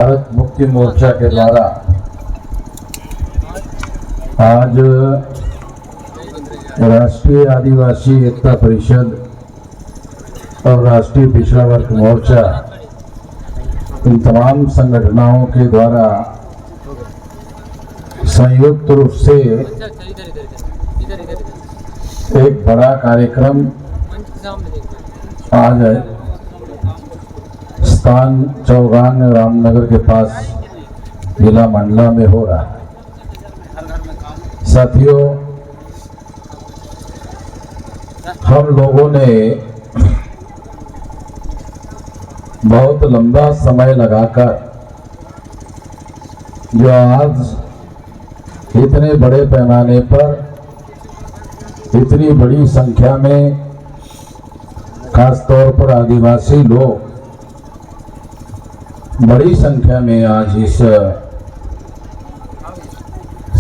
भारत मुक्ति मोर्चा के द्वारा आज राष्ट्रीय आदिवासी एकता परिषद और राष्ट्रीय पिछड़ा वर्ग मोर्चा इन तमाम संगठनों के द्वारा संयुक्त रूप से एक बड़ा कार्यक्रम आज है स्थान चौगान रामनगर के पास जिला मंडला में हो रहा है। साथियों, हम लोगों ने बहुत लंबा समय लगाकर जो आज इतने बड़े पैमाने पर इतनी बड़ी संख्या में खास तौर पर आदिवासी लोग बड़ी संख्या में आज इस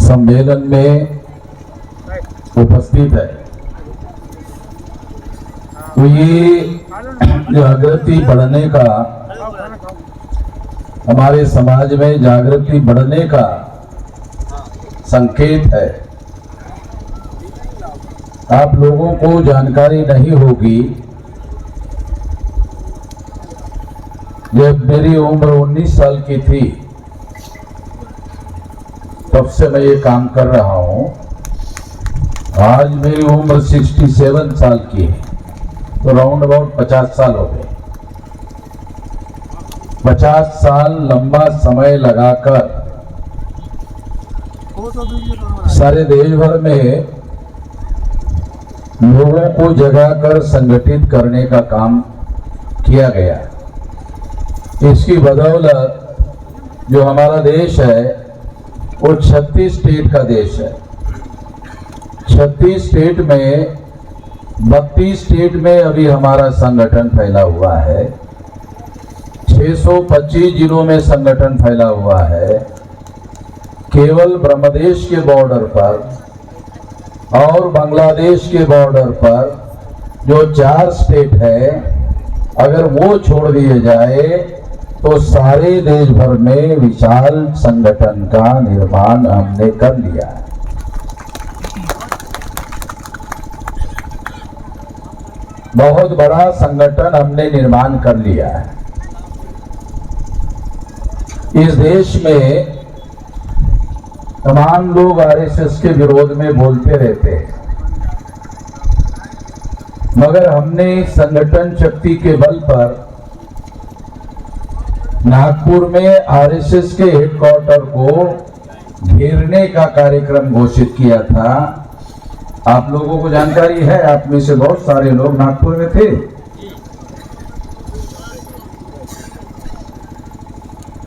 सम्मेलन में उपस्थित है, तो ये जागृति बढ़ने का, हमारे समाज में जागृति बढ़ने का संकेत है। आप लोगों को जानकारी नहीं होगी, जब मेरी उम्र 19 साल की थी तब से मैं ये काम कर रहा हूं। आज मेरी उम्र 67 साल की है, तो राउंड अबाउट 50 साल हो गए। 50 साल लंबा समय लगाकर सारे देश भर में लोगों को जगाकर संगठित करने का काम किया गया। इसकी बदौलत जो हमारा देश है वो 36 स्टेट का देश है। 36 स्टेट में 32 स्टेट में अभी हमारा संगठन फैला हुआ है। 625 जिलों में संगठन फैला हुआ है। केवल ब्रह्मदेश के बॉर्डर पर और बांग्लादेश के बॉर्डर पर जो 4 स्टेट है, अगर वो छोड़ दिए जाए तो सारे देश भर में विशाल संगठन का निर्माण हमने कर लिया है। बहुत बड़ा संगठन हमने निर्माण कर लिया है। इस देश में तमाम लोग आरएसएस के विरोध में बोलते रहते हैं, मगर हमने संगठन शक्ति के बल पर नागपुर में आरएसएस के हेडक्वार्टर को घेरने का कार्यक्रम घोषित किया था। आप लोगों को जानकारी है, आप में से बहुत सारे लोग नागपुर में थे।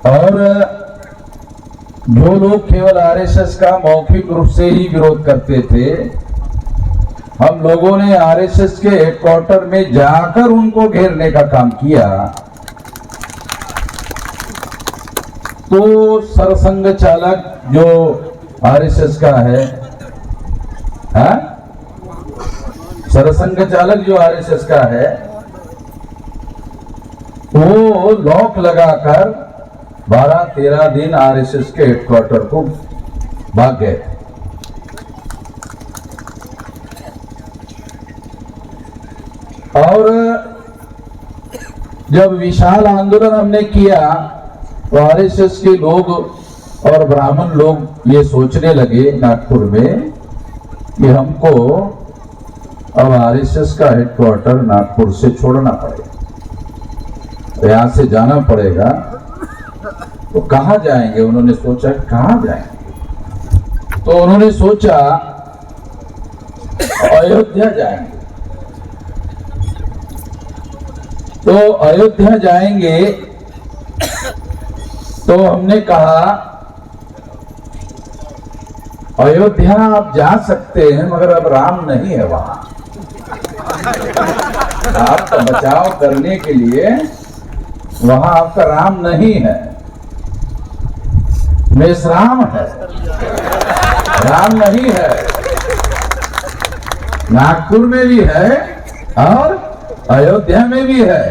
और जो लोग केवल आरएसएस का मौखिक रूप से ही विरोध करते थे, हम लोगों ने आरएसएस के हेडक्वार्टर में जाकर उनको घेरने का काम किया। तो सरसंघ चालक जो आरएसएस का है, सरसंघ चालक जो आरएसएस का है, वो लॉक लगाकर 12-13 दिन आरएसएस के हेडक्वार्टर को भाग गए। और जब विशाल आंदोलन हमने किया तो आरएसएस के लोग और ब्राह्मण लोग ये सोचने लगे नागपुर में कि हमको अब आरएसएस का हेडक्वार्टर नागपुर से छोड़ना पड़ेगा, तो यहाँ से जाना पड़ेगा। तो कहाँ जाएंगे? उन्होंने सोचा कहाँ जाएंगे, तो उन्होंने सोचा अयोध्या जाएंगे। तो अयोध्या जाएंगे, तो हमने कहा अयोध्या आप जा सकते हैं, मगर अब राम नहीं है वहां। आपका बचाव करने के लिए वहां आपका राम नहीं है, मेषराम है, राम नहीं है। नागपुर में भी है और अयोध्या में भी है।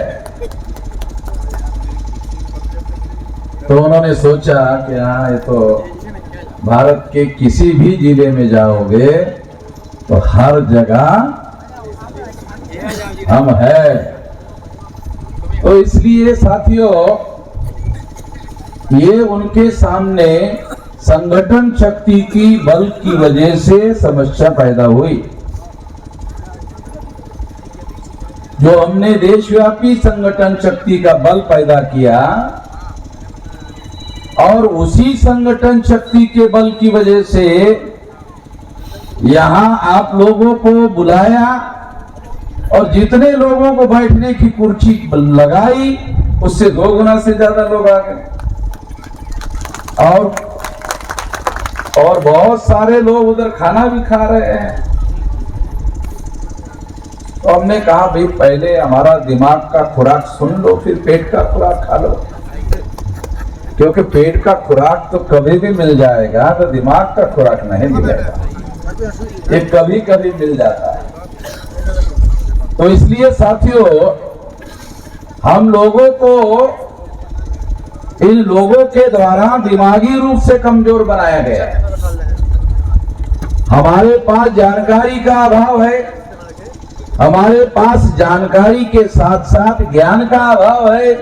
तो उन्होंने सोचा कि हाँ, ये तो भारत के किसी भी जिले में जाओगे तो हर जगह हम है। तो इसलिए साथियों, ये उनके सामने संगठन शक्ति की बल की वजह से समस्या पैदा हुई। जो हमने देशव्यापी संगठन शक्ति का बल पैदा किया और उसी संगठन शक्ति के बल की वजह से यहां आप लोगों को बुलाया और जितने लोगों को बैठने की कुर्सी लगाई उससे 2 गुना से ज्यादा लोग आ गए और बहुत सारे लोग उधर खाना भी खा रहे हैं। तो हमने कहा भाई पहले हमारा दिमाग का खुराक सुन लो, फिर पेट का खुराक खा लो, क्योंकि पेट का खुराक तो कभी भी मिल जाएगा, तो दिमाग का खुराक नहीं मिलेगा, ये कभी कभी मिल जाता है। तो इसलिए साथियों, हम लोगों को इन लोगों के द्वारा दिमागी रूप से कमजोर बनाया गया है। हमारे पास जानकारी का अभाव है, हमारे पास जानकारी के साथ साथ ज्ञान का अभाव है,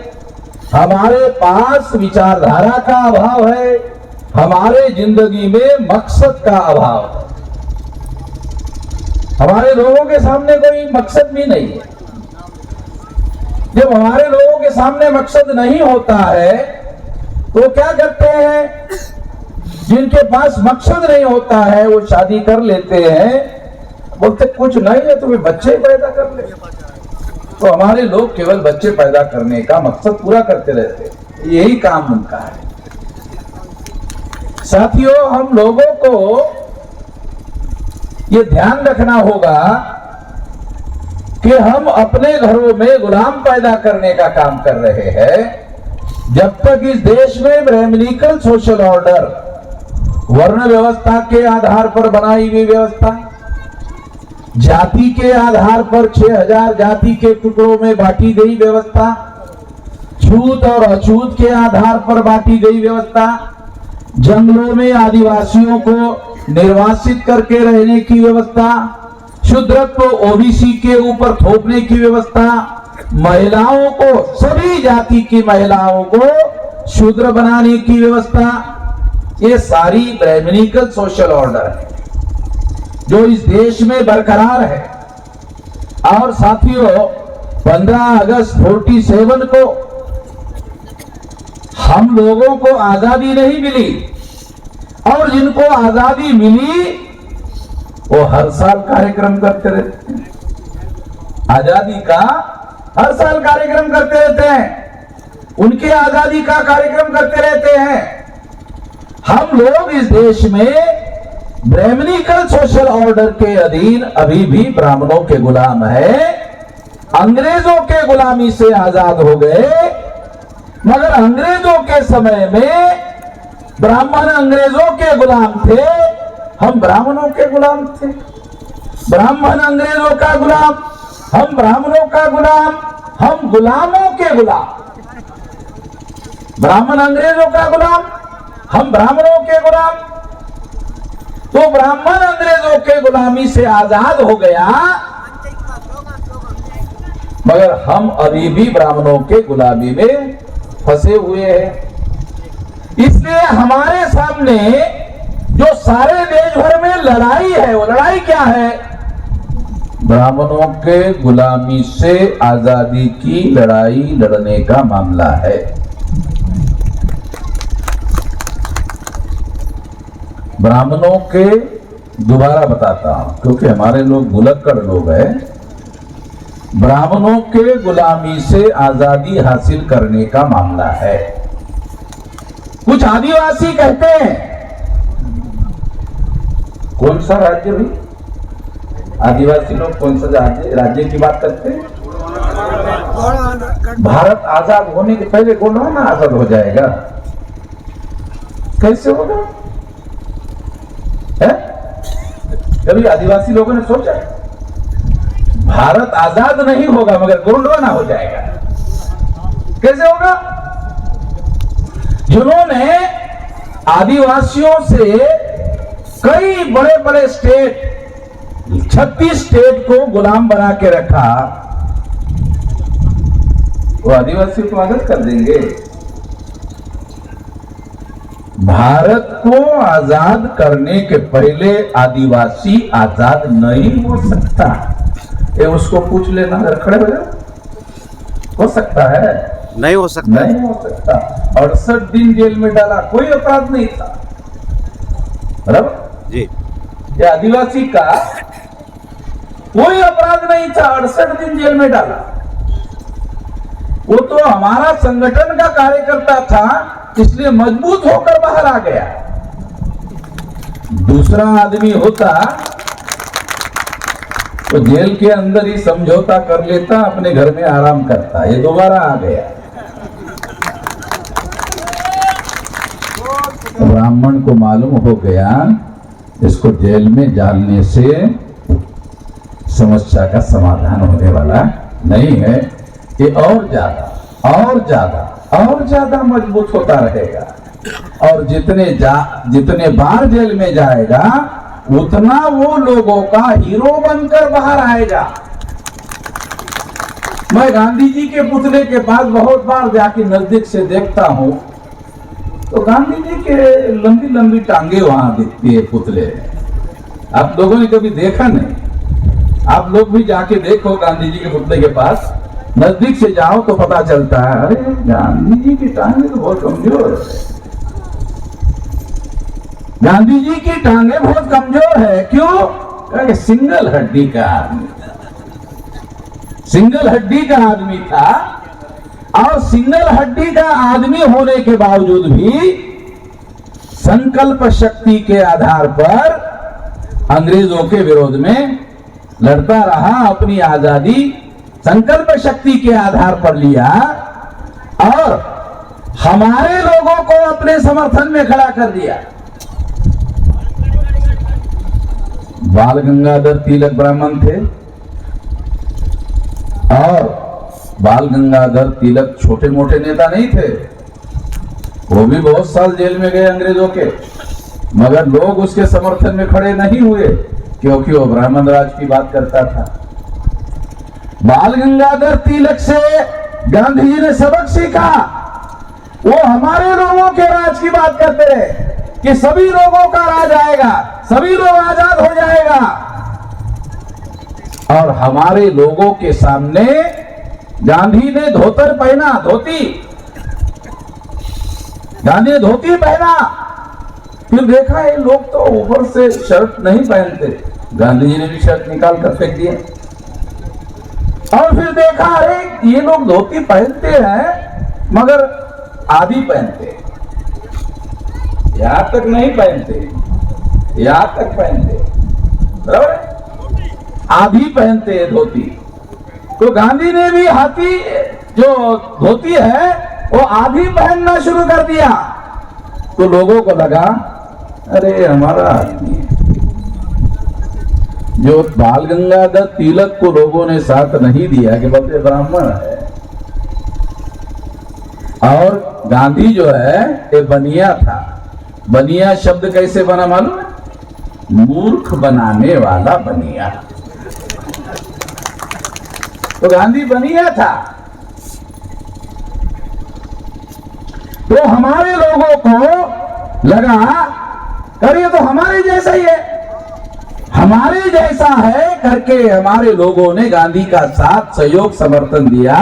हमारे पास विचारधारा का अभाव है, हमारे जिंदगी में मकसद का अभाव है। हमारे लोगों के सामने कोई मकसद भी नहीं है। जब हमारे लोगों के सामने मकसद नहीं होता है तो क्या करते हैं, जिनके पास मकसद नहीं होता है वो शादी कर लेते हैं, बोलते कुछ नहीं है तुम्हें बच्चे पैदा कर ले। तो हमारे लोग केवल बच्चे पैदा करने का मकसद पूरा करते रहते हैं, यही काम उनका है। साथियों, हम लोगों को ये ध्यान रखना होगा कि हम अपने घरों में गुलाम पैदा करने का काम कर रहे हैं। जब तक इस देश में ब्राह्मणिकल सोशल ऑर्डर, वर्ण व्यवस्था के आधार पर बनाई हुई व्यवस्था, जाति के आधार पर 6000 जाति के टुकड़ों में बांटी गई व्यवस्था, छूत और अछूत के आधार पर बांटी गई व्यवस्था, जंगलों में आदिवासियों को निर्वासित करके रहने की व्यवस्था, शूद्रत्व ओबीसी के ऊपर थोपने की व्यवस्था, महिलाओं को, सभी जाति की महिलाओं को शूद्र बनाने की व्यवस्था, ये सारी ब्राह्मणिकल सोशल ऑर्डर है जो इस देश में बरकरार है। और साथियों, 15 अगस्त 47 को हम लोगों को आजादी नहीं मिली, और जिनको आजादी मिली वो हर साल कार्यक्रम करते रहते हैं, आजादी का हर साल कार्यक्रम करते रहते हैं, उनके आजादी का कार्यक्रम करते रहते हैं। हम लोग इस देश में ब्राह्मणिकल सोशल ऑर्डर के अधीन अभी भी ब्राह्मणों के गुलाम है, अंग्रेजों के गुलामी से आजाद हो गए, मगर अंग्रेजों के समय में ब्राह्मण अंग्रेजों के गुलाम थे, हम ब्राह्मणों के गुलाम थे। ब्राह्मण अंग्रेजों का गुलाम, हम ब्राह्मणों का गुलाम, हम गुलामों के गुलाम। ब्राह्मण अंग्रेजों का गुलाम, हम ब्राह्मणों के गुलाम। तो ब्राह्मण अंग्रेजों के गुलामी से आजाद हो गया, मगर हम अभी भी ब्राह्मणों के गुलामी में फंसे हुए हैं। इसलिए हमारे सामने जो सारे देश भर में लड़ाई है, वो लड़ाई क्या है? ब्राह्मणों के गुलामी से आजादी की लड़ाई लड़ने का मामला है। ब्राह्मणों के, दोबारा बताता हूं क्योंकि हमारे लोग भुलक्कड़ लोग हैं, ब्राह्मणों के गुलामी से आजादी हासिल करने का मामला है। कुछ आदिवासी कहते हैं, कौन सा राज्य भी, आदिवासी लोग कौन सा राज्य की बात करते हैं? भारत आजाद होने के पहले गोंडवाना आजाद हो जाएगा, कैसे होगा? है? कभी आदिवासी लोगों ने सोचा? भारत आजाद नहीं होगा मगर गोंडवाना हो जाएगा, कैसे होगा? जिन्होंने आदिवासियों से कई बड़े बड़े स्टेट 36 स्टेट को गुलाम बना के रखा, वो आदिवासी को आजाद कर देंगे? भारत को आजाद करने के पहले आदिवासी आजाद नहीं हो सकता। ये उसको पूछ लेना, अगर खड़े हो जाओ, हो सकता है? नहीं हो सकता, नहीं हो सकता। 68 दिन जेल में डाला, कोई अपराध नहीं था, बराबर जी। ये आदिवासी का कोई अपराध नहीं था, 68 दिन जेल में डाला। वो तो हमारा संगठन का कार्यकर्ता था, इसलिए मजबूत होकर बाहर आ गया। दूसरा आदमी होता तो जेल के अंदर ही समझौता कर लेता, अपने घर में आराम करता। ये दोबारा आ गया। ब्राह्मण को मालूम हो गया इसको जेल में डालने से समस्या का समाधान होने वाला नहीं है, ये और ज्यादा मजबूत होता रहेगा। और जितने बार जेल में जाएगा उतना वो लोगों का हीरो बनकर बाहर आएगा। मैं गांधी जी के पुतले के पास बहुत बार जाके नजदीक से देखता हूं, तो गांधी जी के लंबी लंबी टांगे वहां दिखती है पुतले। आप लोगों ने कभी देखा नहीं? आप लोग भी जाके देखो गांधी जी के पुतले के पास, नजदीक से जाओ तो पता चलता है, अरे गांधी जी की टांगे तो बहुत कमजोर है। गांधी जी की टांगे बहुत कमजोर है। क्यों? क्योंकि सिंगल हड्डी का आदमी था। और सिंगल हड्डी का आदमी होने के बावजूद भी संकल्प शक्ति के आधार पर अंग्रेजों के विरोध में लड़ता रहा, अपनी आजादी संकल्प शक्ति के आधार पर लिया और हमारे लोगों को अपने समर्थन में खड़ा कर दिया। बाल गंगाधर तिलक ब्राह्मण थे और बाल गंगाधर तिलक छोटे मोटे नेता नहीं थे। वो भी बहुत साल जेल में गए अंग्रेजों के, मगर लोग उसके समर्थन में खड़े नहीं हुए क्योंकि वो ब्राह्मण राज की बात करता था। बाल गंगाधर तिलक से गांधी जी ने सबक सीखा। वो हमारे लोगों के राज की बात करते रहे कि सभी लोगों का राज आएगा, सभी लोग आजाद हो जाएगा। और हमारे लोगों के सामने गांधी ने धोतर पहना, गांधी ने धोती पहना। फिर देखा ये लोग तो ऊपर से शर्ट नहीं पहनते, गांधी जी ने भी शर्ट निकाल कर फेंक दिया। और फिर देखा अरे ये लोग धोती पहनते हैं मगर आधी पहनते, यहां तक नहीं पहनते, यहां तक पहनते, बराबर, आधी पहनते हैं धोती। तो गांधी ने भी हाथी जो धोती है वो आधी पहनना शुरू कर दिया। तो लोगों को लगा अरे हमारा आदमी है। जो बाल गंगाधर तिलक को लोगों ने साथ नहीं दिया कि बोलते ब्राह्मण है, और गांधी जो है ये बनिया था। बनिया शब्द कैसे बना मालूम है? मूर्ख बनाने वाला बनिया। तो गांधी बनिया था। तो हमारे लोगों को लगा अरे तो हमारे जैसा ही है, हमारे जैसा है करके हमारे लोगों ने गांधी का साथ सहयोग समर्थन दिया।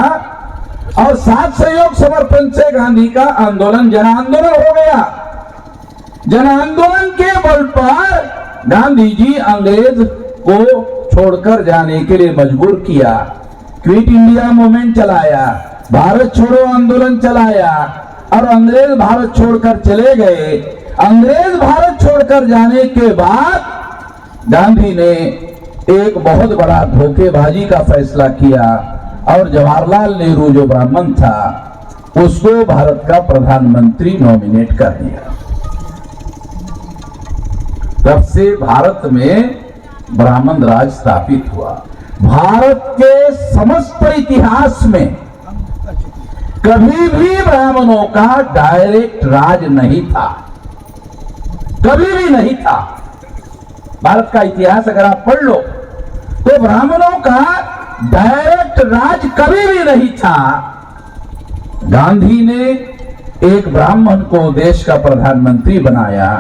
और साथ सहयोग समर्थन से गांधी का आंदोलन जन आंदोलन हो गया। जन आंदोलन के बल पर गांधी जी अंग्रेज को छोड़कर जाने के लिए मजबूर किया। क्विट इंडिया मूवमेंट चलाया, भारत छोड़ो आंदोलन चलाया और अंग्रेज भारत छोड़कर चले गए। अंग्रेज भारत छोड़कर जाने के बाद गांधी ने एक बहुत बड़ा धोखेबाजी का फैसला किया और जवाहरलाल नेहरू जो ब्राह्मण था उसको भारत का प्रधानमंत्री नॉमिनेट कर दिया। तब से भारत में ब्राह्मण राज स्थापित हुआ। भारत के समस्त इतिहास में कभी भी ब्राह्मणों का डायरेक्ट राज नहीं था, कभी भी नहीं था। भारत का इतिहास अगर आप पढ़ लो तो ब्राह्मणों का डायरेक्ट राज कभी भी नहीं था। गांधी ने एक ब्राह्मण को देश का प्रधानमंत्री बनाया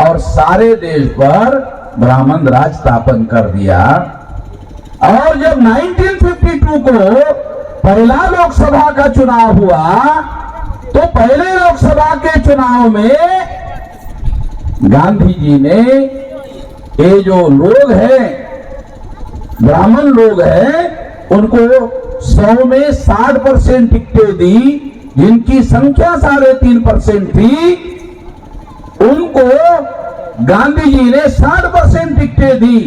और सारे देश पर ब्राह्मण राज स्थापन कर दिया। और जब 1952 को पहला लोकसभा का चुनाव हुआ तो पहले लोकसभा के चुनाव में गांधी जी ने ये जो लोग हैं, ब्राह्मण लोग हैं, उनको 100 में 60% टिकटें दी। जिनकी संख्या 3.5% थी उनको गांधी जी ने 60% टिकटें दी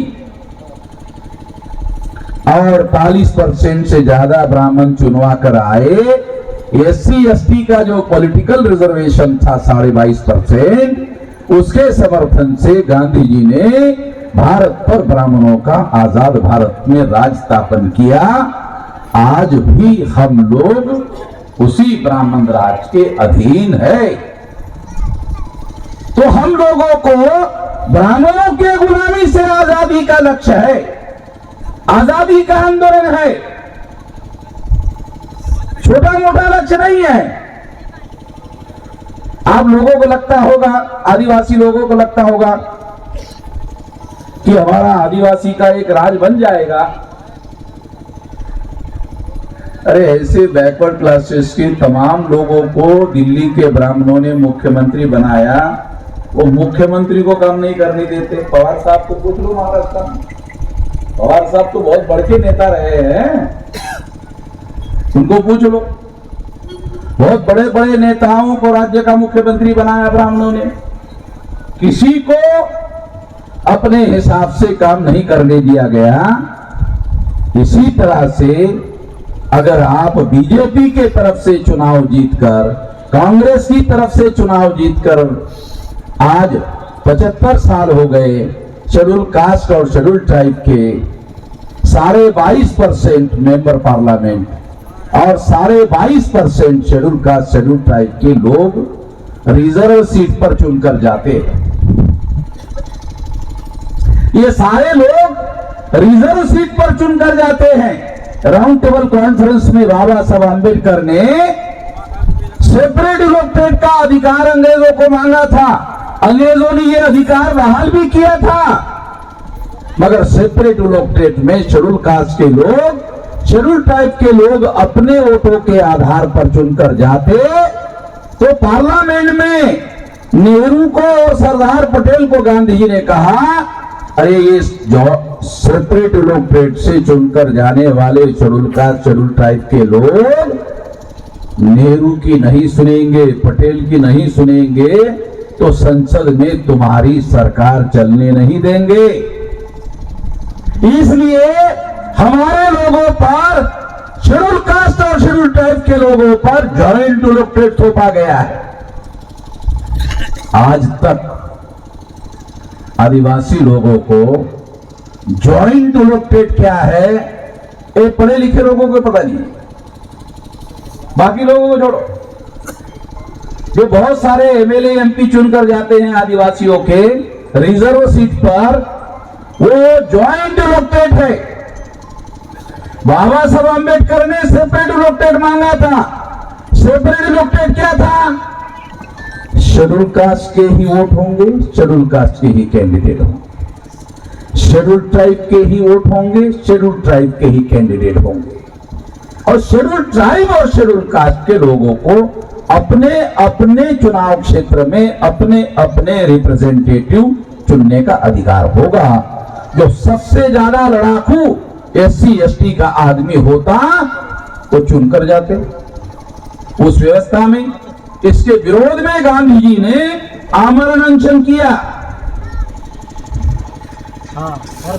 और 40% से ज्यादा ब्राह्मण चुनवा कर आए। SC ST का जो पॉलिटिकल रिजर्वेशन था 22.5%, उसके समर्थन से गांधी जी ने भारत पर ब्राह्मणों का आजाद भारत में राज स्थापन किया। आज भी हम लोग उसी ब्राह्मण राज के अधीन है। तो हम लोगों को ब्राह्मणों के गुलामी से आजादी का लक्ष्य है, आजादी का आंदोलन है, छोटा मोटा लक्ष्य नहीं है। आप लोगों को लगता होगा, आदिवासी लोगों को लगता होगा कि हमारा आदिवासी का एक राज बन जाएगा। अरे ऐसे बैकवर्ड क्लासेस के तमाम लोगों को दिल्ली के ब्राह्मणों ने मुख्यमंत्री बनाया, वो मुख्यमंत्री को काम नहीं करने देते। पवार साहब को पूछ लो महाराष्ट्र में, पवार साहब तो बहुत बड़े नेता रहे हैं, उनको पूछ लो। बहुत बड़े बड़े नेताओं को राज्य का मुख्यमंत्री बनाया ब्राह्मणों ने, किसी को अपने हिसाब से काम नहीं करने दिया गया। इसी तरह से अगर आप बीजेपी के तरफ से चुनाव जीतकर, कांग्रेस की तरफ से चुनाव जीतकर, आज 75 साल हो गए, शेड्यूल कास्ट और शेड्यूल ट्राइब के 22.5% मेंबर पार्लियामेंट और 22.5% शेड्यूल कास्ट शेड्यूल ट्राइब के लोग रिजर्व सीट पर चुनकर जाते हैं। ये सारे लोग रिजर्व सीट पर चुनकर जाते हैं। राउंड टेबल कॉन्फ्रेंस में बाबा साहब आंबेडकर ने सेपरेट इलेक्टेड का अधिकार अंग्रेजों को मांगा था। अंग्रेजों ने यह अधिकार बहाल भी किया था, मगर सेपरेट इलेक्टेड में शेड्यूल कास्ट के लोग, शेड्यूल ट्राइब के लोग अपने वोटों के आधार पर चुनकर जाते। तो पार्लियामेंट में नेहरू को और सरदार पटेल को गांधी जी ने कहा, अरे ये जो सेपरेट इलेक्टेड से चुनकर जाने वाले शेड्यूल कास्ट शेड्यूल ट्राइब के लोग नेहरू की नहीं सुनेंगे, पटेल की नहीं सुनेंगे, तो संसद में तुम्हारी सरकार चलने नहीं देंगे। इसलिए हमारे लोगों पर, शेड्यूल कास्ट और शेड्यूल ट्राइब के लोगों पर जॉइंट इलेक्टेड थोपा गया है। आज तक आदिवासी लोगों को जॉइंट इलेक्टेड क्या है ये पढ़े लिखे लोगों को पता नहीं, बाकी लोगों को छोड़ो। जो बहुत सारे एमएलए एमपी चुनकर जाते हैं आदिवासियों के रिजर्व सीट पर, वो जॉइंट इलेक्टेड है। बाबा साहब आंबेडकर ने सेपरेट इलेक्टेड मांगा था। सेपरेट इलेक्टेड क्या था? शेड्यूल कास्ट के ही वोट होंगे, शेड्यूल कास्ट के ही कैंडिडेट होंगे, शेड्यूल ट्राइब के ही वोट होंगे, शेड्यूल ट्राइब के ही कैंडिडेट होंगे। और शेड्यूल ट्राइब और शेड्यूल कास्ट के लोगों को अपने अपने चुनाव क्षेत्र में अपने अपने रिप्रेजेंटेटिव चुनने का अधिकार होगा। जो सबसे ज्यादा लड़ाकू SC ST का आदमी होता तो चुनकर जाते उस व्यवस्था में। इसके विरोध में गांधी जी ने आमरण अनशन किया,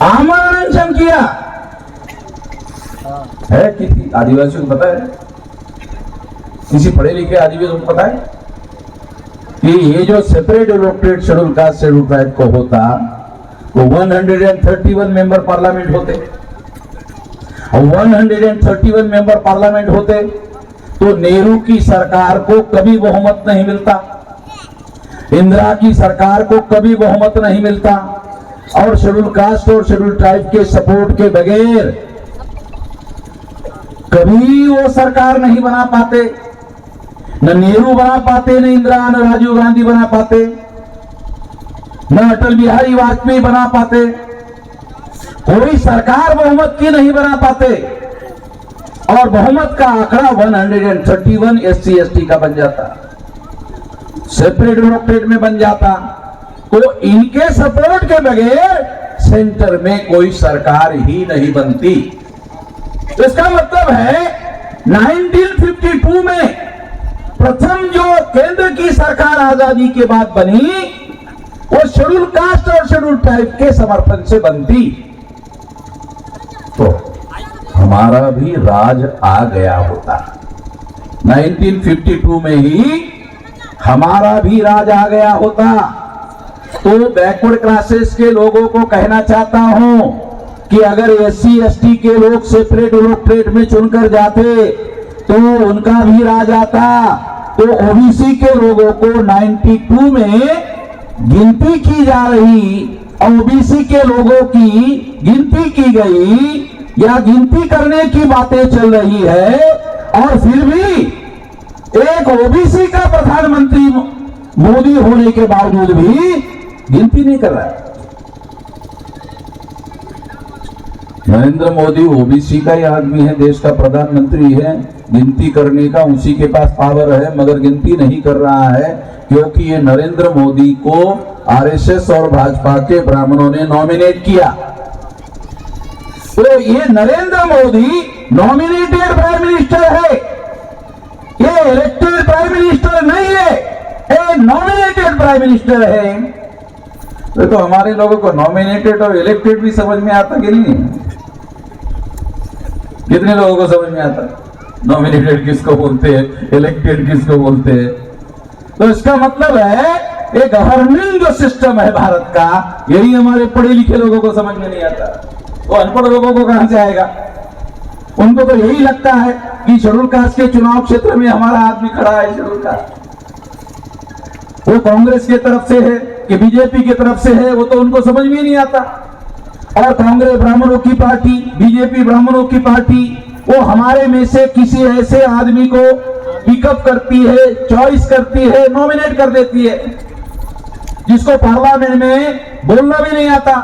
आमरण अनशन किया है। किसी आदिवासियों को पता है, किसी पढ़े लिखे आदिवासियों को पता है कि ये जो separate elected schedule caste schedule tribe को होता वो 131 मेंबर पार्लियामेंट होते, 131 मेंबर पार्लियामेंट होते तो नेहरू की सरकार को कभी बहुमत नहीं मिलता, इंदिरा की सरकार को कभी बहुमत नहीं मिलता, और शेड्यूल कास्ट और शेड्यूल ट्राइब के सपोर्ट के बगैर कभी वो सरकार नहीं बना पाते। न नेहरू बना पाते, न इंदिरा, न राजीव गांधी बना पाते, न अटल बिहारी वाजपेयी बना पाते, कोई सरकार बहुमत की नहीं बना पाते, और बहुमत का आंकड़ा 131 SC ST का बन जाता, सेपरेट डेमोक्रेट में बन जाता। तो इनके सपोर्ट के बगैर सेंटर में कोई सरकार ही नहीं बनती। तो इसका मतलब है 1952 में प्रथम जो केंद्र की सरकार आजादी के बाद बनी, वो शेड्यूल कास्ट और शेड्यूल ट्राइब के समर्थन से बनती, तो हमारा भी राज आ गया होता। 1952 में ही हमारा भी राज आ गया होता। तो बैकवर्ड क्लासेस के लोगों को कहना चाहता हूं कि अगर SC ST के लोग सेपरेट डेमोक्रेट में चुनकर जाते तो उनका भी राज आता। तो OBC के लोगों को 92 में गिनती की जा रही, OBC के लोगों की गिनती की गई या गिनती करने की बातें चल रही है, और फिर भी एक OBC का प्रधानमंत्री मोदी होने के बावजूद भी गिनती नहीं कर रहा है। नरेंद्र मोदी OBC का ही आदमी है, देश का प्रधानमंत्री है, गिनती करने का उसी के पास पावर है, मगर गिनती नहीं कर रहा है क्योंकि ये नरेंद्र मोदी को RSS और भाजपा के ब्राह्मणों ने नॉमिनेट किया। तो ये Narendra Modi nominated prime minister है, ये इलेक्टेड प्राइम मिनिस्टर नहीं है, ये नॉमिनेटेड प्राइम मिनिस्टर है। तो हमारे लोगों को नॉमिनेटेड और इलेक्टेड भी समझ में आता कि नहीं? कितने लोगों को समझ में आता नॉमिनेटेड किसको बोलते हैं, इलेक्टेड किसको बोलते हैं? तो इसका मतलब है ये गवर्निंग जो सिस्टम है भारत का, यही हमारे पढ़े लिखे लोगों को समझ में नहीं आता। तो अनपढ़ लोगों को कहां से आएगा? उनको तो यही लगता है कि शेड्यूल कास्ट के चुनाव क्षेत्र में हमारा आदमी खड़ा है, शेड्यूल कास्ट वो कांग्रेस की तरफ से है कि बीजेपी की तरफ से है, वो तो उनको समझ में नहीं आता। और कांग्रेस ब्राह्मणों की पार्टी, बीजेपी ब्राह्मणों की पार्टी, वो हमारे में से किसी ऐसे आदमी को पिकअप करती है, चॉइस करती है, नॉमिनेट कर देती है, जिसको पार्लियामेंट में बोलना भी नहीं आता,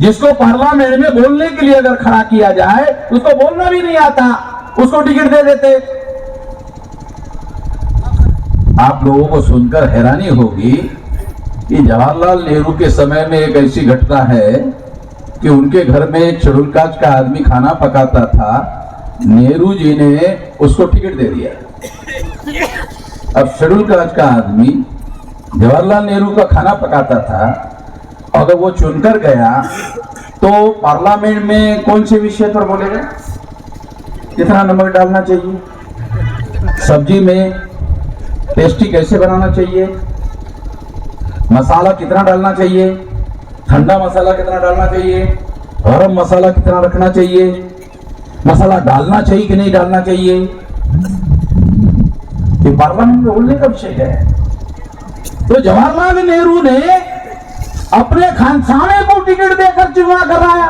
जिसको पार्लियामेंट में बोलने के लिए अगर खड़ा किया जाए उसको बोलना भी नहीं आता, उसको टिकट दे देते। आप लोगों को सुनकर हैरानी होगी कि जवाहरलाल नेहरू के समय में एक ऐसी घटना है कि उनके घर में एक शेड्यूल कास्ट का आदमी खाना पकाता था, नेहरू जी ने उसको टिकट दे दिया। अब शेड्यूल कास्ट का आदमी जवाहरलाल नेहरू का खाना पकाता था, अगर वो चुनकर गया तो पार्लियामेंट में कौन से विषय पर बोलेगा? कितना नमक डालना चाहिए, सब्जी में टेस्टी कैसे बनाना चाहिए, मसाला कितना डालना चाहिए, ठंडा मसाला कितना डालना चाहिए, गरम मसाला कितना रखना चाहिए, मसाला डालना चाहिए कि नहीं डालना चाहिए, ये पार्लियामेंट में बोलने का विषय है। तो जवाहरलाल नेहरू ने अपने खानसामे को टिकट देकर चुनाव कराया।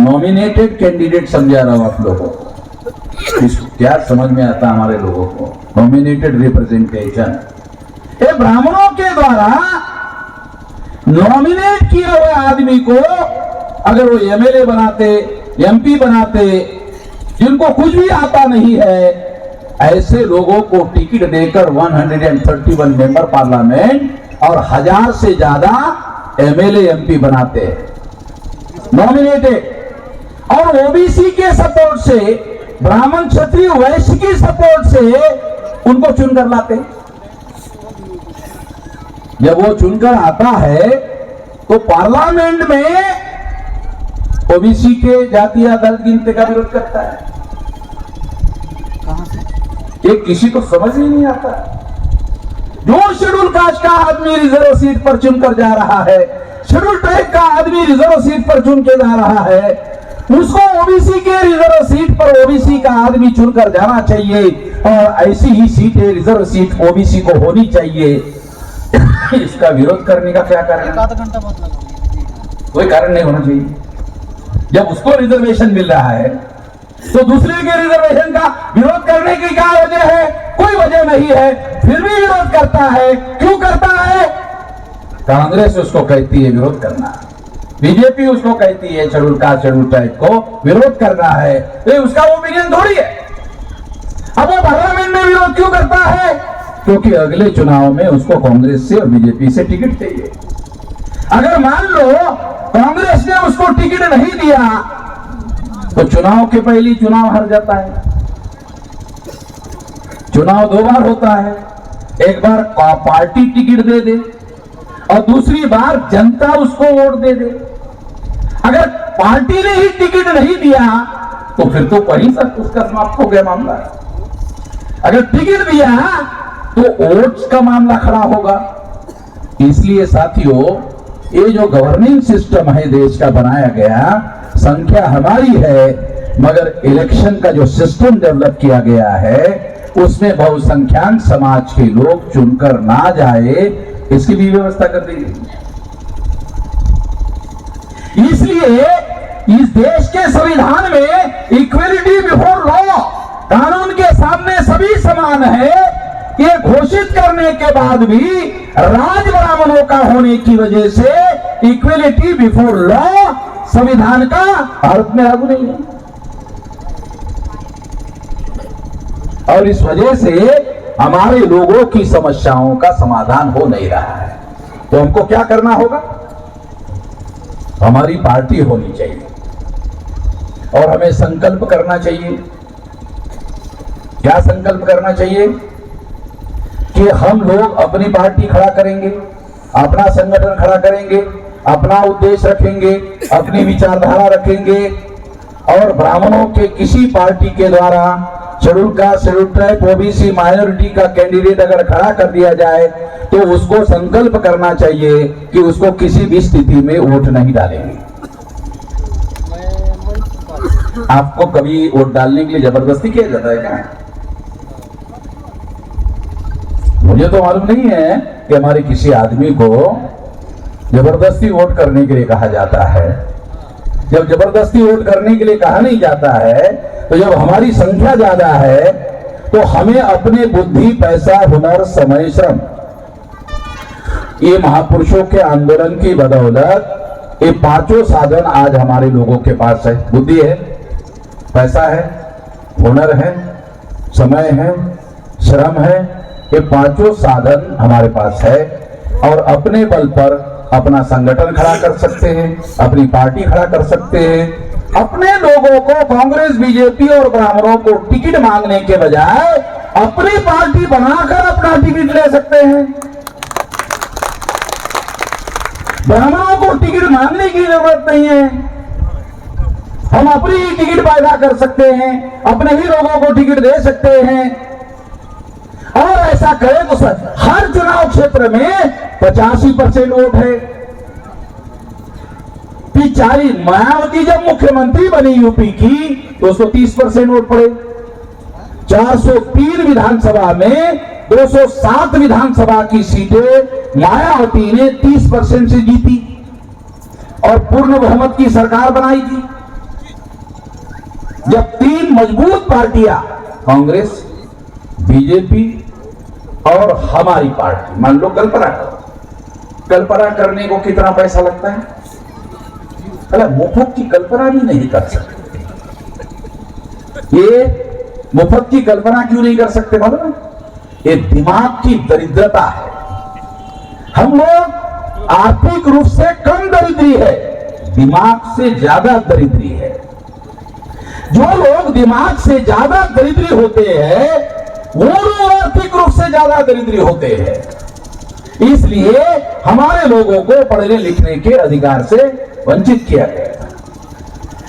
नॉमिनेटेड कैंडिडेट समझा रहा हूं आप लोगों को, क्या समझ में आता हमारे लोगों को? नॉमिनेटेड रिप्रेजेंटेशन, ये ब्राह्मणों के द्वारा नॉमिनेट किए हुए आदमी को अगर वो MLA बनाते, MP बनाते, जिनको कुछ भी आता नहीं है, ऐसे लोगों को टिकट देकर 131 मेंबर पार्लियामेंट और 1000 से ज्यादा MLA MP बनाते, नॉमिनेटेड। और OBC के सपोर्ट से, ब्राह्मण क्षत्रिय वैश्य की सपोर्ट से उनको चुनकर लाते। जब वो चुनकर आता है तो पार्लियामेंट में OBC के जातीय दल गिनती का विरोध करता है। ये किसी को समझ ही नहीं आता। जो शेड्यूल कास्ट का आदमी रिजर्व सीट पर चुनकर जा रहा है, शेड्यूल ट्राइब का आदमी रिजर्व सीट पर चुन के जा रहा है, उसको ओबीसी के रिजर्व सीट पर ओबीसी का आदमी चुनकर जाना चाहिए और ऐसी ही सीटें रिजर्व सीट ओबीसी को होनी चाहिए। इसका विरोध करने का क्या कारण है? कोई कारण नहीं होना चाहिए। जब उसको रिजर्वेशन मिल रहा है तो दूसरे के रिजर्वेशन का विरोध करने की क्या वजह है? कोई वजह नहीं है, फिर भी विरोध करता है। क्यों करता है? कांग्रेस उसको कहती है विरोध करना, बीजेपी उसको कहती है शेड्यूल कास्ट शेड्यूल ट्राइब को विरोध करना है। तो उसका ओपिनियन थोड़ी है। अब वो पार्लियामेंट में विरोध क्यों करता है? क्योंकि अगले चुनाव में उसको कांग्रेस से और बीजेपी से टिकट चाहिए। अगर मान लो कांग्रेस ने उसको टिकट नहीं दिया तो चुनाव के पहले चुनाव हार जाता है। चुनाव दो बार होता है, एक बार पार्टी टिकट दे दे और दूसरी बार जनता उसको वोट दे दे। अगर पार्टी ने ही टिकट नहीं दिया तो फिर तो वहीं सब उसका समाप्त हो गया मामला। अगर टिकट दिया तो वोट्स का मामला खड़ा होगा। इसलिए साथियों, ये जो गवर्निंग सिस्टम है देश का बनाया गया, संख्या हमारी है मगर इलेक्शन का जो सिस्टम डेवलप किया गया है उसमें बहुसंख्यक समाज के लोग चुनकर ना जाए, इसकी भी व्यवस्था कर दी गई। इसलिए इस देश के संविधान में इक्वलिटी बिफोर लॉ, कानून के सामने सभी समान है, ये घोषित करने के बाद भी राज ब्राह्मणों का होने की वजह से इक्वलिटी बिफोर लॉ संविधान का भारत में लागू नहीं है। और इस वजह से हमारे लोगों की समस्याओं का समाधान हो नहीं रहा है। तो हमको क्या करना होगा? हमारी पार्टी होनी चाहिए और हमें संकल्प करना चाहिए। क्या संकल्प करना चाहिए? कि हम लोग अपनी पार्टी खड़ा करेंगे, अपना संगठन खड़ा करेंगे, अपना उद्देश्य रखेंगे, अपनी विचारधारा रखेंगे और ब्राह्मणों के किसी पार्टी के द्वारा schedule caste schedule tribe OBC minority का कैंडिडेट अगर खड़ा कर दिया जाए तो उसको संकल्प करना चाहिए कि उसको किसी भी स्थिति में वोट नहीं डालेंगे। आपको कभी वोट डालने के लिए जबरदस्ती किया जाता है क्या? मुझे तो मालूम नहीं है कि हमारे किसी आदमी को जबरदस्ती वोट करने के लिए कहा जाता है। जब जबरदस्ती वोट करने के लिए कहा नहीं जाता है तो जब हमारी संख्या ज्यादा है तो हमें अपने बुद्धि, पैसा, हुनर, समय, श्रम, ये महापुरुषों के आंदोलन की बदौलत ये पांचों साधन आज हमारे लोगों के पास है। बुद्धि है, पैसा है, हुनर है, समय है, श्रम है, ये पांचों साधन हमारे पास है और अपने बल पर अपना संगठन खड़ा कर सकते हैं, अपनी पार्टी खड़ा कर सकते हैं। अपने लोगों को कांग्रेस, बीजेपी और ब्राह्मणों को टिकट मांगने के बजाय अपनी पार्टी बनाकर अपना टिकट ले सकते हैं। ब्राह्मणों को टिकट मांगने की जरूरत नहीं है, हम अपनी ही टिकट पैदा कर सकते हैं, अपने ही लोगों को टिकट दे सकते हैं। और ऐसा करें तो सर हर चुनाव क्षेत्र में 85% वोट है। पिछाली मायावती जब मुख्यमंत्री बनी यूपी की तो उसको 30% वोट पड़े। 403 विधानसभा में 207 विधानसभा की सीटें मायावती ने 30% से जीती और पूर्ण बहुमत की सरकार बनाई थी। जब तीन मजबूत पार्टियां कांग्रेस, बीजेपी और हमारी पार्टी, मान लो कल्पना करने को कितना पैसा लगता है? मुफ्त की कल्पना भी नहीं कर सकते। ये मुफ्त की कल्पना क्यों नहीं कर सकते मालूम है? ये दिमाग की दरिद्रता है। हम लोग आर्थिक रूप से कम दरिद्री है, दिमाग से ज्यादा दरिद्री है। जो लोग दिमाग से ज्यादा दरिद्री होते हैं वो लोग आर्थिक रूप से ज्यादा दरिद्री होते हैं। इसलिए हमारे लोगों को पढ़ने लिखने के अधिकार से वंचित किया गया।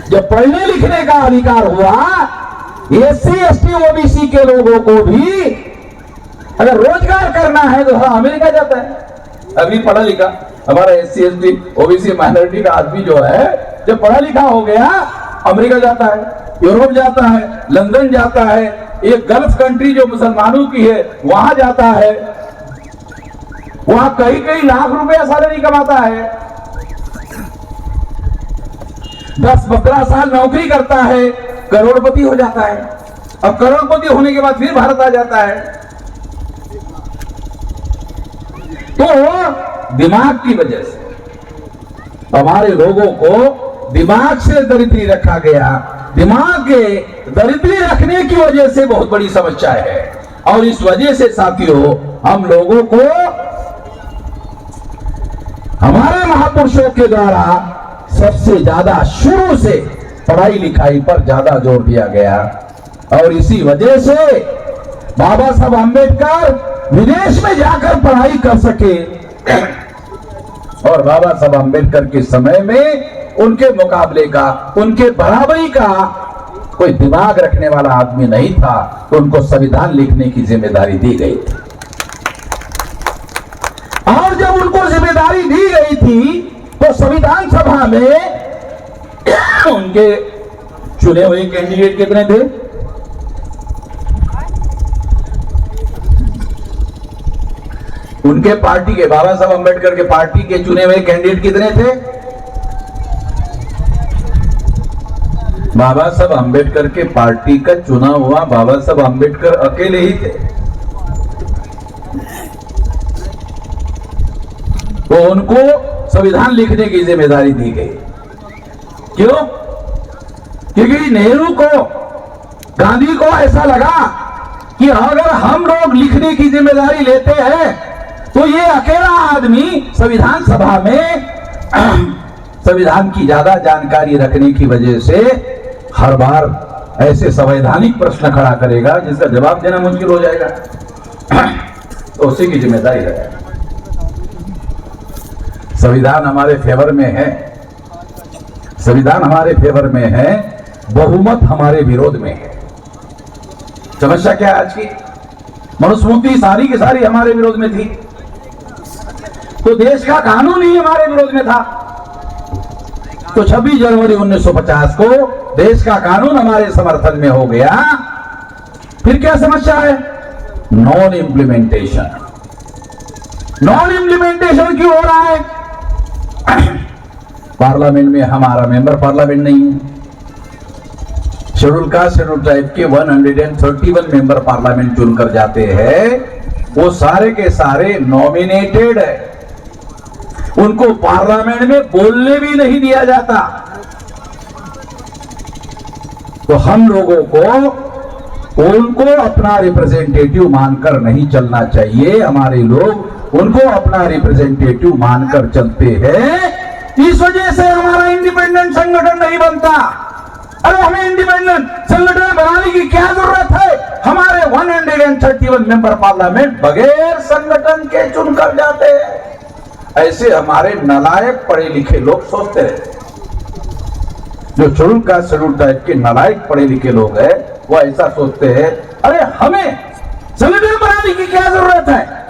जब पढ़ने लिखने का अधिकार हुआ, एससी, एसटी, ओबीसी के लोगों को भी अगर रोजगार करना है तो हाँ अमेरिका जाता है। अभी पढ़ा लिखा हमारा एससी, एसटी, ओबीसी माइनॉरिटी का आदमी जो है, जब पढ़ा लिखा हो गया अमेरिका जाता है, यूरोप जाता है, लंदन जाता है, एक गल्फ कंट्री जो मुसलमानों की है वहां जाता है, वहां कई कई लाख रुपया सैलरी कमाता है, 10-15 साल नौकरी करता है, करोड़पति हो जाता है। अब करोड़पति होने के बाद फिर भारत आ जाता है। तो दिमाग की वजह से हमारे लोगों को दिमाग से दरिद्री रखा गया। दिमाग के दरिद्री रखने की वजह से बहुत बड़ी समस्या है। और इस वजह से साथियों, हम लोगों को हमारे महापुरुषों के द्वारा सबसे ज्यादा शुरू से पढ़ाई लिखाई पर ज्यादा जोर दिया गया। और इसी वजह से बाबा साहब आंबेडकर विदेश में जाकर पढ़ाई कर सके। और बाबा साहब आंबेडकर के समय में उनके मुकाबले का, उनके बराबरी का कोई दिमाग रखने वाला आदमी नहीं था, तो उनको संविधान लिखने की जिम्मेदारी दी गई थी। और जब उनको जिम्मेदारी दी गई थी तो संविधान सभा में उनके चुने हुए कैंडिडेट कितने थे? उनके पार्टी के, बाबा साहब अम्बेडकर के पार्टी के चुने हुए कैंडिडेट कितने थे? बाबा साहब अम्बेडकर के पार्टी का चुना हुआ बाबा साहब अम्बेडकर अकेले ही थे। तो उनको संविधान लिखने की जिम्मेदारी दी गई। क्यों? क्योंकि नेहरू को, गांधी को ऐसा लगा कि अगर हम लोग लिखने की जिम्मेदारी लेते हैं तो ये अकेला आदमी संविधान सभा में संविधान की ज्यादा जानकारी रखने की वजह से हर बार ऐसे संवैधानिक प्रश्न खड़ा करेगा जिसका जवाब देना मुश्किल हो जाएगा। तो उसी की जिम्मेदारी है। संविधान हमारे फेवर में है, संविधान हमारे फेवर में है, बहुमत हमारे विरोध में है। समस्या क्या है आज की? मनुस्मृति सारी की सारी हमारे विरोध में थी, तो देश का कानून ही हमारे विरोध में था। तो 26 जनवरी 1950 को देश का कानून हमारे समर्थन में हो गया। फिर क्या समस्या है? Non implementation. नॉन इम्प्लीमेंटेशन क्यों हो रहा है? पार्लियामेंट में हमारा मेंबर पार्लियामेंट नहीं है। शेड्यूल कास्ट शेड्यूल ट्राइब के 131 मेंबर पार्लियामेंट चुनकर जाते हैं, वो सारे के सारे नॉमिनेटेड है। उनको पार्लियामेंट में बोलने भी नहीं दिया जाता। तो हम लोगों को उनको अपना रिप्रेजेंटेटिव मानकर नहीं चलना चाहिए। हमारे लोग उनको अपना रिप्रेजेंटेटिव मानकर चलते हैं। इस वजह से हमारा इंडिपेंडेंट संगठन नहीं बनता। अरे हमें इंडिपेंडेंट संगठन बनाने की क्या जरूरत है? हमारे 131 मेंबर पार्लियामेंट बगैर संगठन के चुनकर जाते हैं। ऐसे हमारे नालायक पढ़े लिखे लोग सोचते हैं। जो शेड्यूल कास्ट शेड्यूल ट्राइब के नालायक पढ़े लिखे लोग हैं, वो ऐसा सोचते हैं, अरे हमें संगठन बनाने की क्या जरूरत है?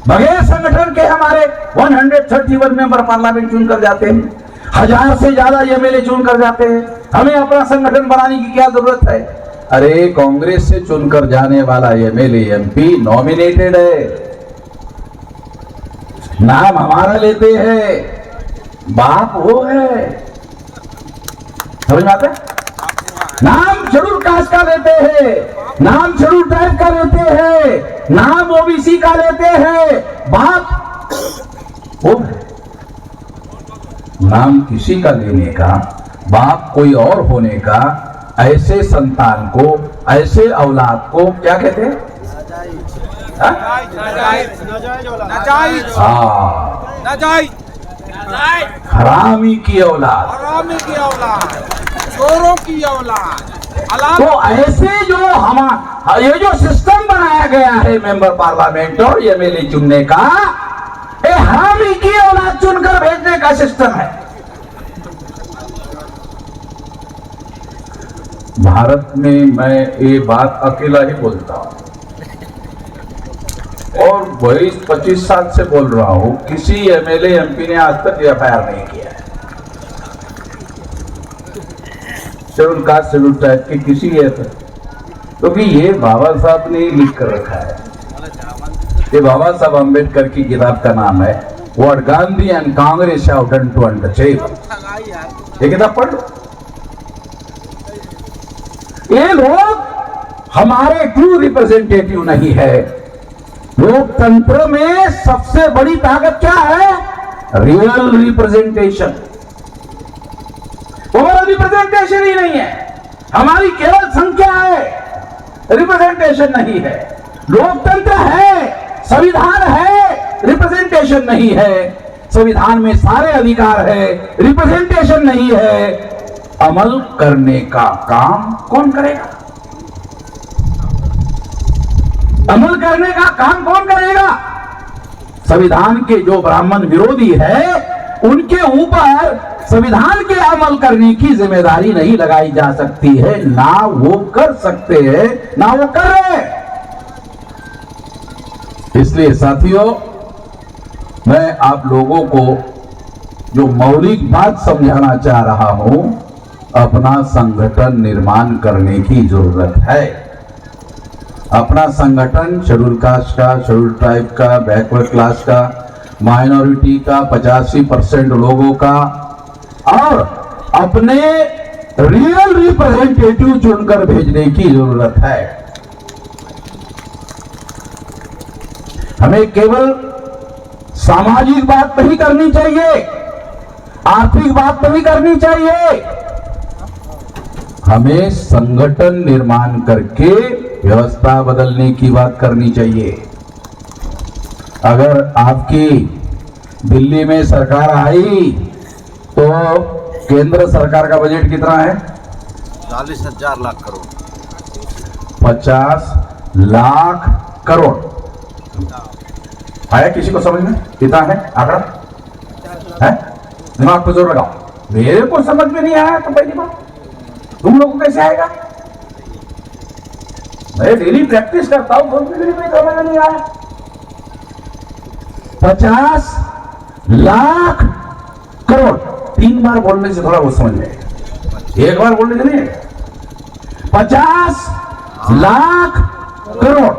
बगैर संगठन के हमारे 131 मेंबर पार्लियामेंट चुनकर जाते हैं, 1000 से ज्यादा एमएलए चुनकर जाते हैं। हमें अपना संगठन बनाने की क्या जरूरत है? अरे कांग्रेस से चुनकर जाने वाला एमएलए एमपी नॉमिनेटेड है, नाम हमारा लेते हैं, बाप वो है। समझ में आता है? नाम शेड्यूल कास्ट का लेते हैं, नाम शेड्यूल ट्राइब का लेते हैं, नाम ओबीसी का लेते हैं, बाप वो है। नाम किसी का लेने का, बाप कोई और होने का, ऐसे संतान को, ऐसे औलाद को क्या कहते हैं? हरामी की औलाद, हरामी की औलाद, चोरों की औलाद। तो ऐसे जो हमारा ये जो सिस्टम बनाया गया है मेंबर पार्लियामेंट और एमएलए चुनने का, ये हरामी की औलाद चुनकर भेजने का सिस्टम है। भारत में मैं ये बात अकेला ही बोलता हूं और 22-25 साल से बोल रहा हूं, किसी एमएलए एमपी ने आज तक एफआईआर नहीं किया है। शेड्यूल कास्ट शेड्यूल ट्राइब के किसी है क्योंकि ये बाबा साहब ने लिख कर रखा है। ये बाबा साहब अम्बेडकर की किताब का नाम है what Gandhi and Congress have done to undertake. ये किताब पढ़ लो। ये लोग हमारे ट्रू रिप्रेजेंटेटिव नहीं है। लोकतंत्र में सबसे बड़ी ताकत क्या है? Real representation. हमारा रिप्रेजेंटेशन ही नहीं है, हमारी केवल संख्या है, रिप्रेजेंटेशन नहीं है। लोकतंत्र है, संविधान है, रिप्रेजेंटेशन नहीं है। संविधान में सारे अधिकार है, रिप्रेजेंटेशन नहीं है। अमल करने का काम कौन करेगा? अमल करने का काम कौन करेगा? संविधान के जो ब्राह्मण विरोधी है उनके ऊपर संविधान के अमल करने की जिम्मेदारी नहीं लगाई जा सकती है। ना वो कर सकते हैं, ना वो कर रहे हैं। इसलिए साथियों, मैं आप लोगों को जो मौलिक बात समझाना चाह रहा हूं, अपना संगठन निर्माण करने की जरूरत है। अपना संगठन शेड्यूल कास्ट का, शेड्यूल ट्राइब का, बैकवर्ड क्लास का, माइनॉरिटी का, 85% लोगों का, और अपने रियल रिप्रेजेंटेटिव चुनकर भेजने की जरूरत है। हमें केवल सामाजिक बात नहीं करनी चाहिए, आर्थिक बात नहीं करनी चाहिए। हमें संगठन निर्माण करके व्यवस्था बदलने की बात करनी चाहिए। अगर आपकी दिल्ली में सरकार आई तो केंद्र सरकार का बजट कितना है? 40,000 लाख करोड़। 50 लाख करोड़ आया? किसी को समझ में कितना है आंकड़ा? है? दिमाग पर जोर लगाओ। मेरे को समझ में नहीं आया तो पहली बात तुम लोगों को कैसे आएगा? मैं डेली प्रैक्टिस करता हूं, समझ में नहीं आया। 50 लाख करोड़। 3 बार बोलने से थोड़ा वो समझ में आएगा, एक बार बोलने से नहीं आएगा। 50 लाख करोड़।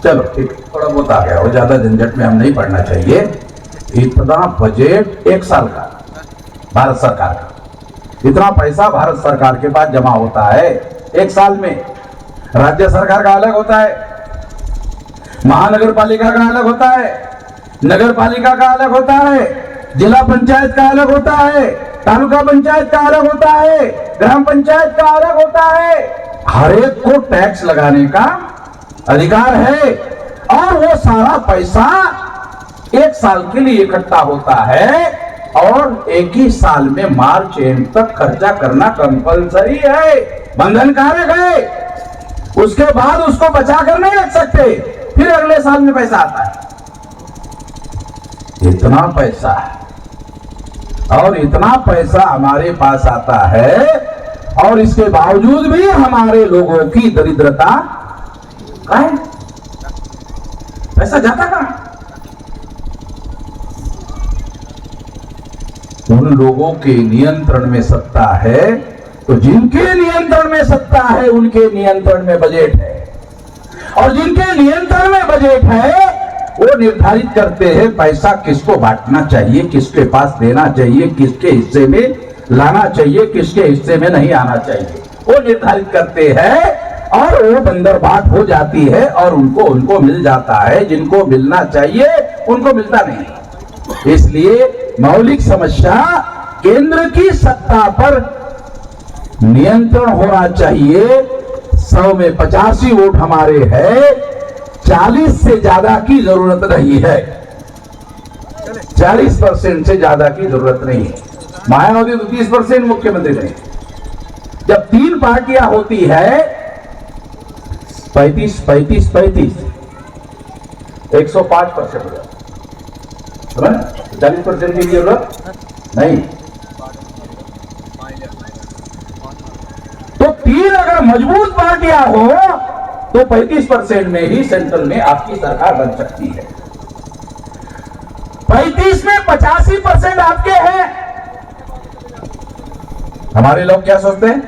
चलो ठीक, थोड़ा बहुत आ गया, वो ज्यादा झंझट में हम नहीं पढ़ना चाहिए। इतना बजट एक साल का भारत सरकार का, इतना पैसा भारत सरकार के पास जमा होता है एक साल में। राज्य सरकार का अलग होता है, महानगर पालिका का अलग होता है, नगर पालिका का अलग होता है, जिला पंचायत का अलग होता है, तालुका पंचायत का अलग होता है, ग्राम पंचायत का अलग होता है। हर एक को टैक्स लगाने का अधिकार है और वो सारा पैसा एक साल के लिए इकट्ठा होता है और एक ही साल में मार्च एंड तक खर्चा करना कंपलसरी है, बंधन कारक है। उसके बाद उसको बचा कर नहीं रख सकते, फिर अगले साल में पैसा आता है। इतना पैसा है और इतना पैसा हमारे पास आता है और इसके बावजूद भी हमारे लोगों की दरिद्रता है। पैसा जाता कहां? उन लोगों के नियंत्रण में सत्ता है, तो जिनके नियंत्रण में सत्ता है उनके नियंत्रण में बजट है, और जिनके नियंत्रण में बजट है वो निर्धारित करते हैं पैसा किसको बांटना चाहिए, किसके पास देना चाहिए, किसके हिस्से में लाना चाहिए, किसके हिस्से में नहीं आना चाहिए। वो निर्धारित करते हैं और वो बंदरबाट हो जाती है और उनको मिल जाता है। जिनको मिलना चाहिए उनको मिलता नहीं। इसलिए मौलिक समस्या केंद्र की सत्ता पर नियंत्रण होना चाहिए। 100 में 85 वोट हमारे हैं, 40 से ज्यादा की जरूरत नहीं है, 40% से ज्यादा की जरूरत नहीं है। मायावती तो 30% मुख्यमंत्री नहीं। जब 3 पार्टियां होती है 35 35 35 105% हो जाता, 40% की जरूरत नहीं। तो 3 अगर मजबूत पार्टियां हो तो 35% में ही सेंट्रल में आपकी सरकार बन सकती है। 35 में 85% आपके हैं, हमारे लोग क्या सोचते हैं?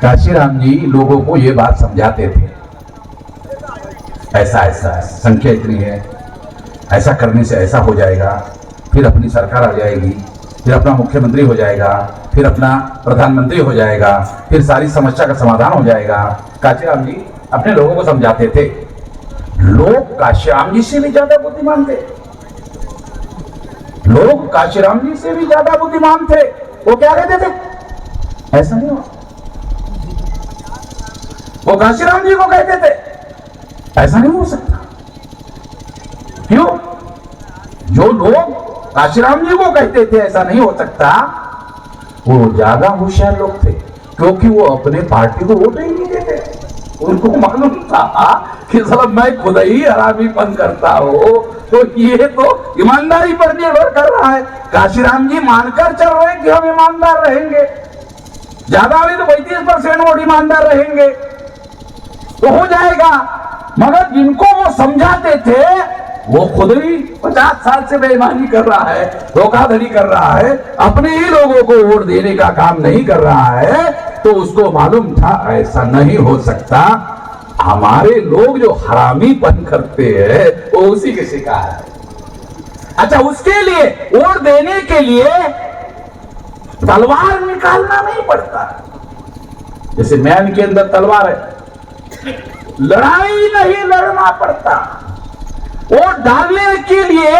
काशीराम जी लोगों को ये बात समझाते थे, ऐसा ऐसा संख्या इतनी है, ऐसा करने से ऐसा हो जाएगा, फिर अपनी सरकार आ जाएगी, फिर अपना मुख्यमंत्री हो जाएगा, फिर अपना प्रधानमंत्री हो जाएगा, फिर सारी समस्या का समाधान हो जाएगा। काशीराम जी अपने लोगों को समझाते थे। लोग काशीराम जी से भी ज्यादा बुद्धिमान थे, लोग काशीराम जी से भी ज्यादा बुद्धिमान थे। वो क्या कहते थे? ऐसा नहीं हो। वो काशीराम जी को कहते थे ऐसा नहीं हो सकता। क्यों? जो लोग काशीराम जी को कहते थे ऐसा नहीं हो सकता, वो ज्यादा होशियार लोग थे, क्योंकि वो अपने पार्टी को वोट ही नहीं देते। उनको मालूम था कि साला मैं खुद ही हरामीपन करता हूं, तो ये तो ईमानदारी पर निर्भर कर रहा है। काशीराम जी मानकर चल रहे हैं कि हम ईमानदार रहेंगे, ज्यादा भी तो 35% वोट ईमानदार रहेंगे तो हो जाएगा। मगर जिनको वो समझाते थे वो खुद ही 50 साल से बेईमानी कर रहा है, धोखाधड़ी कर रहा है, अपने ही लोगों को वोट देने का काम नहीं कर रहा है, तो उसको मालूम था ऐसा नहीं हो सकता। हमारे लोग जो हरामीपन करते हैं वो उसी के शिकार है। अच्छा, उसके लिए वोट देने के लिए तलवार निकालना नहीं पड़ता। जैसे मैन के अंदर तलवार है, लड़ाई नहीं लड़ना पड़ता। वोट डालने के लिए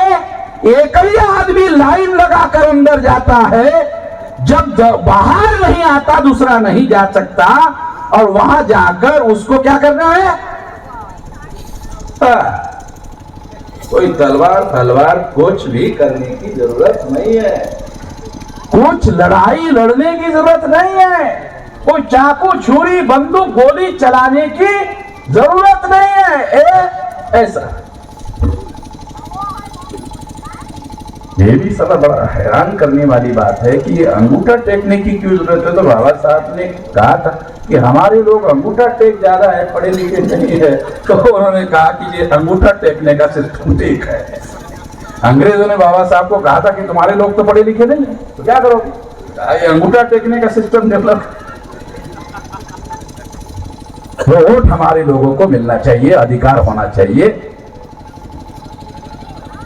एक ही आदमी लाइन लगाकर अंदर जाता है, जब बाहर नहीं आता दूसरा नहीं जा सकता, और वहां जाकर उसको क्या करना है? कोई तलवार कुछ भी करने की जरूरत नहीं है, कुछ लड़ाई लड़ने की जरूरत नहीं है, कोई चाकू छुरी बंदूक गोली चलाने की जरूरत नहीं है। ऐसा ये भी सब बड़ा हैरान करने वाली बात है कि ये अंगूठा टेकने की क्यों जरूरत है। तो बाबा साहब ने कहा था कि हमारे लोग अंगूठा टेक ज्यादा है, पढ़े लिखे नहीं है, तो उन्होंने कहा कि ये अंगूठा टेकने का सिस्टम ठीक है। अंग्रेजों ने बाबा साहब को कहा था कि तुम्हारे लोग तो पढ़े लिखे नहीं है, तो क्या करोगे? ये अंगूठा टेकने का सिस्टम डेवलप। वोट हमारे लोगों को मिलना चाहिए, अधिकार होना चाहिए।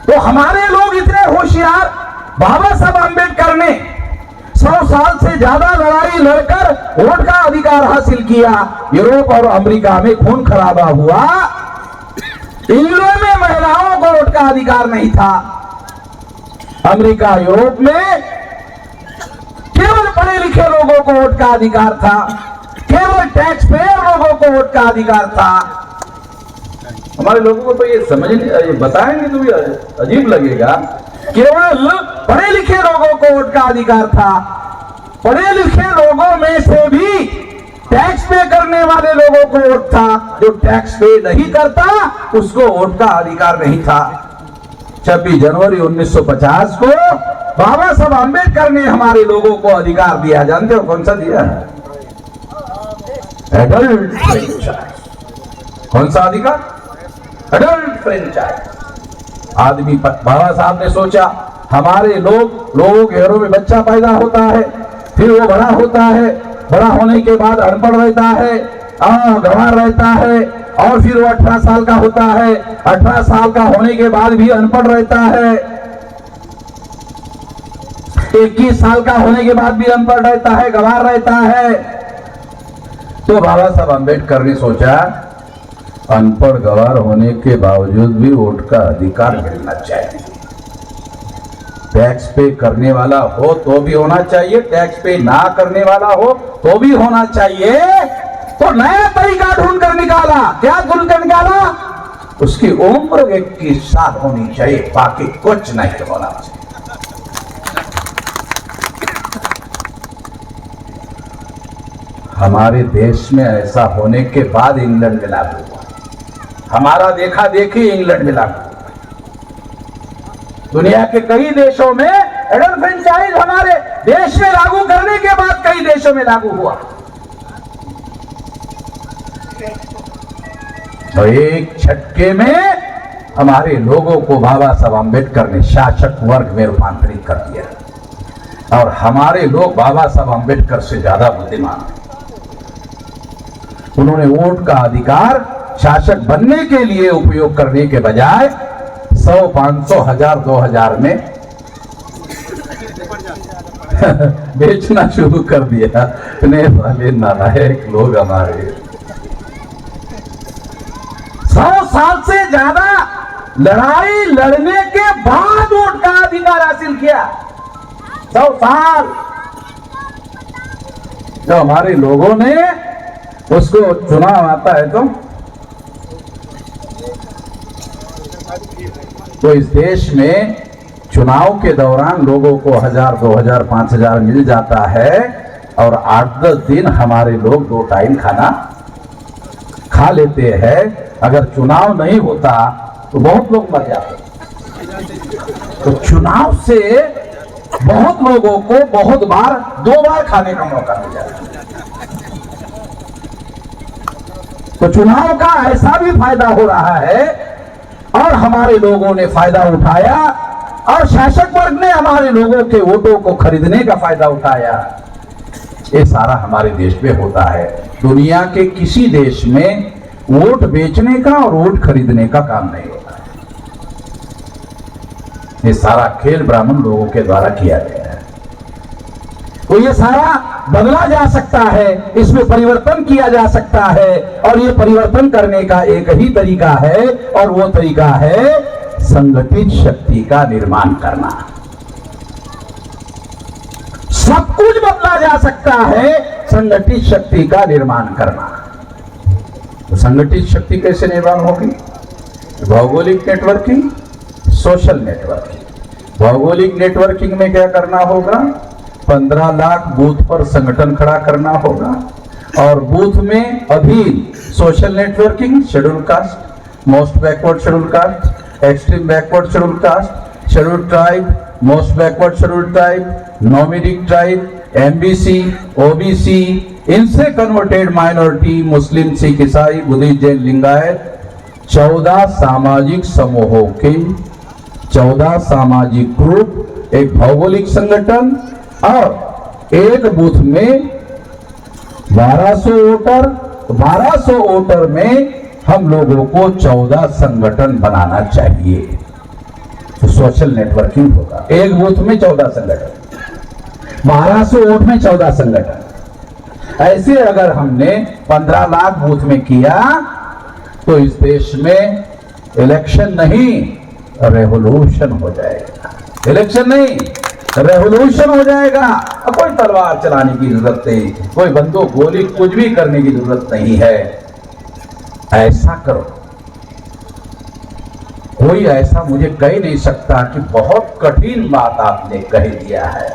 तो हमारे लोग इतने होशियार, बाबा साहब आंबेडकर ने 100 साल से ज्यादा लड़ाई लड़कर वोट का अधिकार हासिल किया। यूरोप और अमेरिका में खून खराबा हुआ, इंग्लैंड में महिलाओं को वोट का अधिकार नहीं था। अमेरिका यूरोप में केवल पढ़े लिखे लोगों को वोट का अधिकार था, केवल टैक्स पेयर लोगों को वोट का अधिकार था। हमारे लोगों को तो ये समझ नहीं, बताएंगे तो भी अजीब लगेगा। केवल पढ़े लिखे लोगों को वोट का अधिकार था। पढ़े लिखे लोगों में से भी टैक्स पे करने वाले लोगों को वोट था, जो टैक्स पे नहीं करता उसको वोट का अधिकार नहीं था। 26 जनवरी 1950 को बाबा साहब आंबेडकर ने हमारे लोगों को अधिकार दिया। जानते हो कौन सा दिया? Adult franchise. कौन सा अधिकार? Adult franchise. आदमी, बाबा साहब ने सोचा हमारे लोगों के घरों में बच्चा पैदा होता है, फिर वो बड़ा होता है, बड़ा होने के बाद अनपढ़ रहता है, गंवार रहता है, और फिर वो 18 साल का होता है, 18 साल का होने के बाद भी अनपढ़ रहता है, 21 साल का होने के बाद भी अनपढ़ रहता है, गंवार रहता है। तो बाबा साहब आंबेडकर ने सोचा अनपढ़ गंवार होने के बावजूद भी वोट का अधिकार मिलना चाहिए। टैक्स पे करने वाला हो तो भी होना चाहिए, टैक्स पे ना करने वाला हो तो भी होना चाहिए। तो नया तरीका ढूंढ कर निकाला। क्या ढूंढ कर निकाला? उसकी उम्र 21 साल होनी चाहिए, बाकी कुछ नहीं होना चाहिए। हमारे देश में ऐसा होने के बाद इंग्लैंड में लागू हुआ। हमारा देखा देखी इंग्लैंड में लागू। दुनिया के कई देशों में एडल्ट फ्रेंचाइज हमारे देश में लागू करने के बाद कई देशों में लागू हुआ। तो एक झटके में हमारे लोगों को बाबा साहब आंबेडकर ने शासक वर्ग में रूपांतरित कर दिया। और हमारे लोग बाबा साहब अम्बेडकर से ज्यादा बुद्धिमान हैं। उन्होंने वोट का अधिकार शासक बनने के लिए उपयोग करने के बजाय 100, 500, 1000, 2000 में बेचना शुरू कर दिया। इतने वाले नालायक लोग हमारे 100 साल से ज्यादा लड़ाई लड़ने के बाद वोट का अधिकार हासिल किया। 100 साल जो हमारे लोगों ने उसको चुनाव आता है तो इस देश में चुनाव के दौरान लोगों को 1000, 2000, 5000 मिल जाता है और 8-10 दिन हमारे लोग 2 टाइम खाना खा लेते हैं। अगर चुनाव नहीं होता तो बहुत लोग मर जाते। तो चुनाव से बहुत लोगों को बहुत बार 2 बार खाने का मौका मिल जाता है। तो चुनाव का ऐसा भी फायदा हो रहा है और हमारे लोगों ने फायदा उठाया और शासक वर्ग ने हमारे लोगों के वोटों को खरीदने का फायदा उठाया। ये सारा हमारे देश में होता है। दुनिया के किसी देश में वोट बेचने का और वोट खरीदने का काम नहीं होता है। ये सारा खेल ब्राह्मण लोगों के द्वारा किया गया है। तो ये सारा बदला जा सकता है, इसमें परिवर्तन किया जा सकता है और ये परिवर्तन करने का एक ही तरीका है और वो तरीका है संगठित शक्ति का निर्माण करना। सब कुछ बदला जा सकता है संगठित शक्ति का निर्माण करना। तो संगठित शक्ति कैसे निर्माण होगी? भौगोलिक नेटवर्किंग, सोशल नेटवर्किंग। भौगोलिक नेटवर्किंग में क्या करना होगा? 15 लाख बूथ पर संगठन खड़ा करना होगा और बूथ में अधीन social networking, schedule caste, most backward schedule caste, extreme backward schedule caste, schedule tribe, most backward schedule tribe, nomadic tribe, MBC, OBC, इनसे कन्वर्टेड माइनॉरिटी, मुस्लिम, सिख, ईसाई, बुद्धिस्ट, जैन, लिंगायत, 14 सामाजिक समूहों के 14 सामाजिक ग्रुप, एक भौगोलिक संगठन और एक बूथ में 1200 वोटर। 1200 वोटर में हम लोगों को 14 संगठन बनाना चाहिए। तो सोशल नेटवर्किंग होगा। एक बूथ में 14 संगठन, 1200 वोट में 14 संगठन। ऐसे अगर हमने 15 लाख बूथ में किया तो इस देश में इलेक्शन नहीं रेवोल्यूशन हो जाएगा। इलेक्शन नहीं रेवोल्यूशन हो जाएगा। अब कोई तलवार चलाने की जरूरत नहीं, कोई बंदूक गोली कुछ भी करने की जरूरत नहीं है। ऐसा करो। कोई ऐसा मुझे कह नहीं सकता कि बहुत कठिन बात आपने कह दिया है।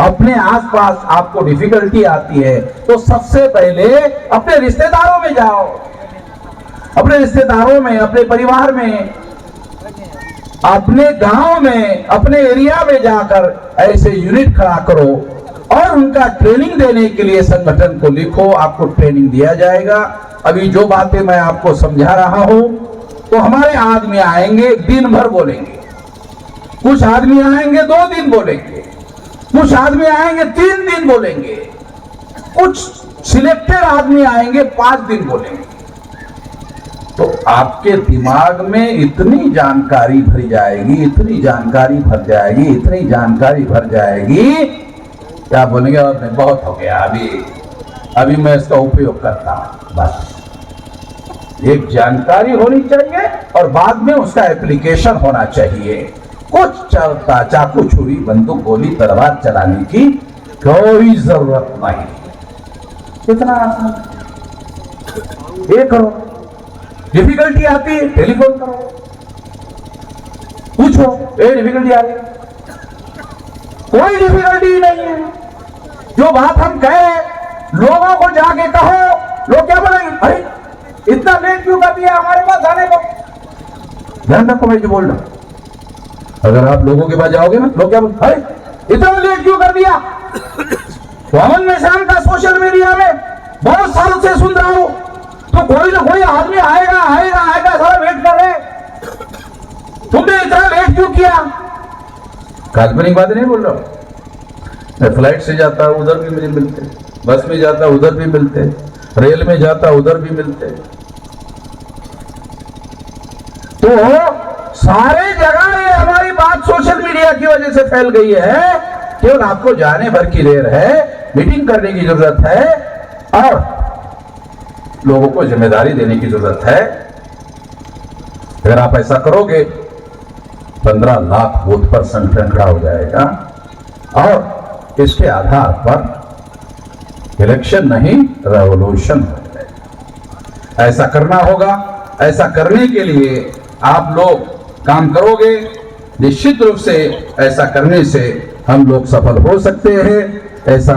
अपने आसपास आपको डिफिकल्टी आती है तो सबसे पहले अपने रिश्तेदारों में जाओ, अपने रिश्तेदारों में, अपने परिवार में, अपने गांव में, अपने एरिया में जाकर ऐसे यूनिट खड़ा करो और उनका ट्रेनिंग देने के लिए संगठन को लिखो। आपको ट्रेनिंग दिया जाएगा। अभी जो बातें मैं आपको समझा रहा हूं तो हमारे आदमी आएंगे, दिन भर बोलेंगे। कुछ आदमी आएंगे 2 दिन बोलेंगे, कुछ आदमी आएंगे 3 दिन बोलेंगे, कुछ सिलेक्टेड आदमी आएंगे 5 दिन बोलेंगे। तो आपके दिमाग में इतनी जानकारी भर जाएगी, इतनी जानकारी भर जाएगी, इतनी जानकारी भर जाएगी, क्या बोलेंगे? और नहीं, बहुत हो गया, अभी मैं इसका उपयोग करता हूं। बस एक जानकारी होनी चाहिए और बाद में उसका एप्लीकेशन होना चाहिए। कुछ चलता चाकू, छुरी, बंदूक, गोली, तलवार चलाने की कोई जरूरत नहीं। कितना आसान। ये करो। डिफिकल्टी आती है, टेलीफोन करो, पूछो, ये डिफिकल्टी आ रही है। कोई डिफिकल्टी नहीं है। जो बात हम कह रहे हैं लोगों को जाके कहो, लोग क्या बोलेंगे? अरे इतना लेट क्यों कर दिया हमारे पास आने को? ध्यान रखो मैं जो बोल रहा हूं। अगर आप लोगों के पास जाओगे ना, लोग क्या बोलते? अरे इतना लेट क्यों कर दिया? पवन निशान का सोशल मीडिया में बहुत सालों से सुन रहा हूं, तो कोई ना कोई आदमी आएगा आएगा आएगा, सारा वेट कर रहे। तुमने इतना लेट क्यों किया? काल्पनिक बात नहीं बोल रहा हूं। मैं फ्लाइट से जाता हूं उधर भी मुझे मिलते, बस में जाता उधर भी मिलते, रेल में जाता उधर भी मिलते। तो सारे जगह ये हमारी बात सोशल मीडिया की वजह से फैल गई है। केवल आपको जाने भर की देर है, मीटिंग करने की जरूरत है और लोगों को जिम्मेदारी देने की जरूरत है। अगर आप ऐसा करोगे 15 लाख बूथ पर संगठन खड़ा हो जाएगा और इसके आधार पर इलेक्शन नहीं रेवोल्यूशन हो जाएगा। ऐसा करना होगा। ऐसा करने के लिए आप लोग काम करोगे, निश्चित रूप से ऐसा करने से हम लोग सफल हो सकते हैं। ऐसा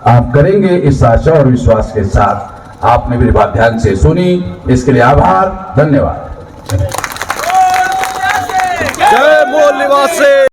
आप करेंगे इस आशा और विश्वास के साथ। आपने मेरी बात ध्यान से सुनी, इसके लिए आभार, धन्यवाद। जय बोल निवासी।